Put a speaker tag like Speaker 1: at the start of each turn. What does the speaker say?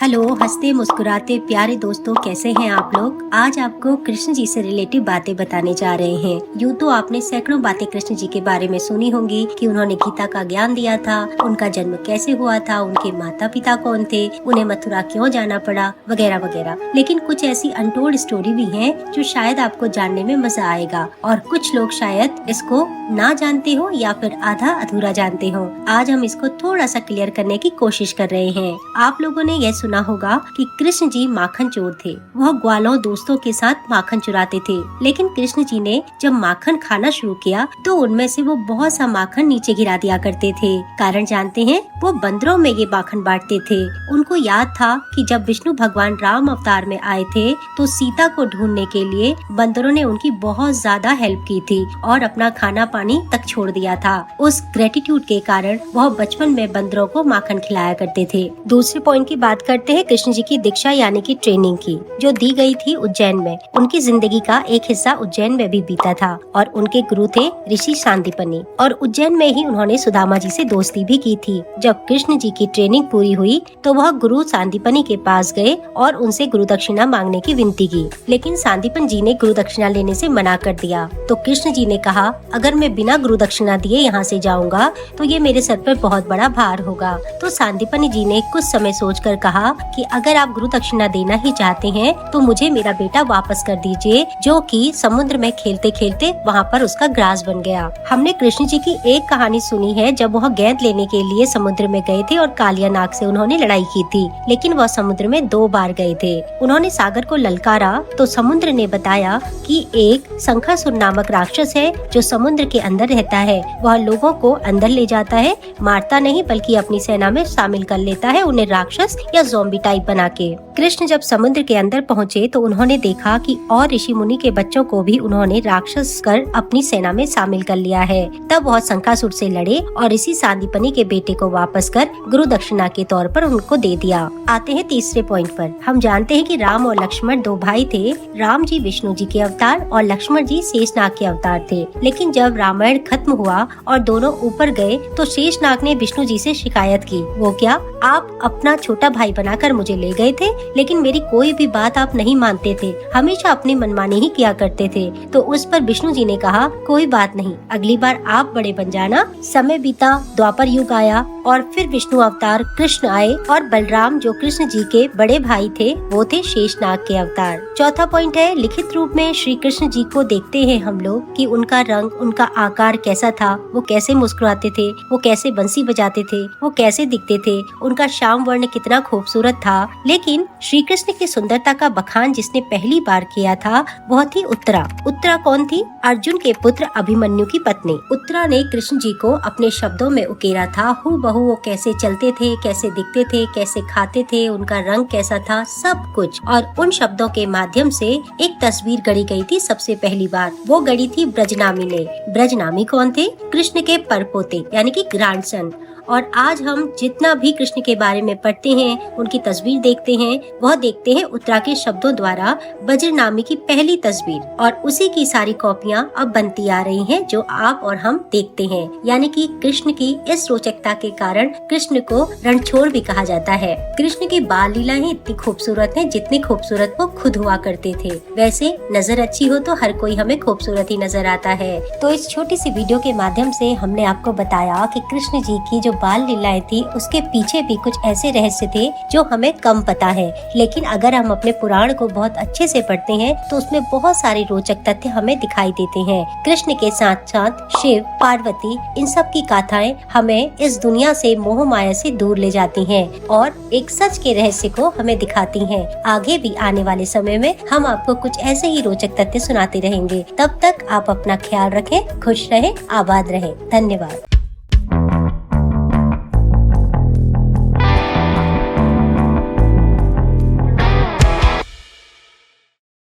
Speaker 1: Hello, हंसते मुस्कुराते प्यारे दोस्तों, कैसे हैं आप लोग। आज आपको कृष्ण जी से रिलेटिव बातें बताने जा रहे हैं। यूँ तो आपने सैकड़ों बातें कृष्ण जी के बारे में सुनी होंगी कि उन्होंने गीता का ज्ञान दिया था, उनका जन्म कैसे हुआ था, उनके माता पिता कौन थे, उन्हें मथुरा क्यों जाना पड़ा, वगैरह वगैरह। लेकिन कुछ ऐसी अनटोल्ड स्टोरी भी है जो शायद आपको जानने में मजा आएगा, और कुछ लोग शायद इसको ना जानते हो या फिर आधा अधूरा जानते हो। आज हम इसको थोड़ा सा क्लियर करने की कोशिश कर रहे हैं। आप लोगों ने यह सुना होगा कि कृष्ण जी माखन चोर थे। वह ग्वालों दोस्तों के साथ माखन चुराते थे, लेकिन कृष्ण जी ने जब माखन खाना शुरू किया तो उनमें से वो बहुत सा माखन नीचे गिरा दिया करते थे। कारण जानते हैं? वो बंदरों में ये माखन बांटते थे। उनको याद था कि जब विष्णु भगवान राम अवतार में आए थे तो सीता को ढूंढने के लिए बंदरों ने उनकी बहुत ज्यादा हेल्प की थी और अपना खाना पानी तक छोड़ दिया था। उस ग्रेटिट्यूड के कारण वह बचपन में बंदरों को माखन खिलाया करते थे। दूसरे पॉइंट की बात करते हैं कृष्ण जी की दीक्षा यानी कि ट्रेनिंग की, जो दी गई थी उज्जैन में। उनकी जिंदगी का एक हिस्सा उज्जैन में भी बीता था और उनके गुरु थे ऋषि सांदीपनि, और उज्जैन में ही उन्होंने सुदामा जी से दोस्ती भी की थी। जब कृष्ण जी की ट्रेनिंग पूरी हुई तो वह गुरु सांदीपनि के पास गए और उनसे गुरु दक्षिणा मांगने की विनती की, लेकिन सांदीपन जी ने गुरु दक्षिणा लेने से मना कर दिया। तो कृष्ण जी ने कहा, अगर मैं बिना गुरु दक्षिणा दिए यहाँ से जाऊंगा तो ये मेरे सर पर बहुत बड़ा भार होगा। तो सांदीपनि जी ने कुछ समय सोचकर कहा कि अगर आप गुरु दक्षिणा देना ही चाहते हैं तो मुझे मेरा बेटा वापस कर दीजिए, जो कि समुद्र में खेलते खेलते वहाँ पर उसका ग्रास बन गया। हमने कृष्ण जी की एक कहानी सुनी है जब वह गेंद लेने के लिए समुद्र में गए थे और कालिया नाग से उन्होंने लड़ाई की थी, लेकिन वह समुद्र में 2 बार गए थे। उन्होंने सागर को ललकारा तो समुद्र ने बताया कि एक शंखासुर नामक राक्षस है जो समुद्र के अंदर रहता है। वह लोगों को अंदर ले जाता है, मारता नहीं बल्कि अपनी सेना में शामिल कर लेता है, उन्हें राक्षस या ज़ॉम्बी टाइप बना के। कृष्ण जब समुद्र के अंदर पहुँचे तो उन्होंने देखा कि और ऋषि मुनि के बच्चों को भी उन्होंने राक्षस कर अपनी सेना में शामिल कर लिया है। तब वह शंखासुर से लड़े और ऋषि सांदीपनि के बेटे को वापस कर गुरु दक्षिणा के तौर पर उनको दे दिया। आते हैं तीसरे पॉइंट पर। हम जानते हैं कि राम और लक्ष्मण 2 भाई थे। राम जी विष्णु जी के अवतार और लक्ष्मण जी शेषनाग के अवतार थे। लेकिन जब रामायण खत्म हुआ और दोनों ऊपर गए तो शेषनाग ने विष्णु जी से शिकायत की। वो क्या? आप अपना छोटा भाई बनाकर मुझे ले गए थे, लेकिन मेरी कोई भी बात आप नहीं मानते थे, हमेशा अपनी मनमानी ही किया करते थे। तो उस पर विष्णु जी ने कहा, कोई बात नहीं, अगली बार आप बड़े बन जाना। समय बीता, द्वापर युग आया और फिर विष्णु अवतार कृष्ण आए और बलराम जो कृष्ण जी के बड़े भाई थे वो थे शेषनाग के अवतार। चौथा पॉइंट है, लिखित रूप में श्री कृष्ण जी को देखते हैं हम लोग कि उनका रंग, उनका आकार कैसा था, वो कैसे मुस्कुराते थे, वो कैसे बंसी बजाते थे, वो कैसे दिखते थे, उनका श्याम वर्ण कितना खूबसूरत था। लेकिन श्री कृष्ण की सुंदरता का बखान जिसने पहली बार किया था वह थी उत्तरा। उत्तरा कौन थी? अर्जुन के पुत्र अभिमन्यु की पत्नी। उत्तरा ने कृष्ण जी को अपने शब्दों में उकेरा था। हूबहू वो कैसे चलते थे, कैसे दिखते थे, कैसे खाते थे, उनका रंग कैसा था, सब कुछ। और उन शब्दों के माध्यम से एक तस्वीर गढ़ी गई थी सबसे पहली बार। वो गढ़ी थी ब्रजनामी ने। ब्रजनामी कौन थे? कृष्ण के परपोते यानी कि ग्रैंडसन। और आज हम जितना भी कृष्ण के बारे में पढ़ते हैं, उनकी तस्वीर देखते हैं, वह देखते हैं उत्तरा के शब्दों द्वारा ब्रजनामी की पहली तस्वीर, और उसी की सारी कॉपियां अब बनती आ रही हैं जो आप और हम देखते हैं। यानी कि कृष्ण की इस रोचकता के कारण कृष्ण को रणछोड़ भी कहा जाता है। कृष्ण की बाल लीलाएं इतनी खूबसूरत हैं जितनी खूबसूरत वो खुद हुआ करते थे। वैसे नजर अच्छी हो तो हर कोई हमें खूबसूरत ही नजर आता है। तो इस छोटी सी वीडियो के माध्यम से हमने आपको बताया कि कृष्ण जी की जो बाल लीलाएं थी उसके पीछे भी कुछ ऐसे रहस्य थे जो हमें कम पता है। लेकिन अगर हम अपने पुराण को बहुत अच्छे से पढ़ते हैं तो उसमें बहुत सारे रोचक तथ्य हमें दिखाई देते हैं। कृष्ण के साथ साथ शिव, पार्वती, इन सब की गाथाएं हमें इस दुनिया से मोह माया से दूर ले जाती हैं और एक सच के रहस्य को हमें दिखाती हैं। आगे भी आने वाले समय में हम आपको कुछ ऐसे ही रोचक तथ्य सुनाते रहेंगे। तब तक आप अपना ख्याल रखें, खुश रहें, आबाद रहें। धन्यवाद।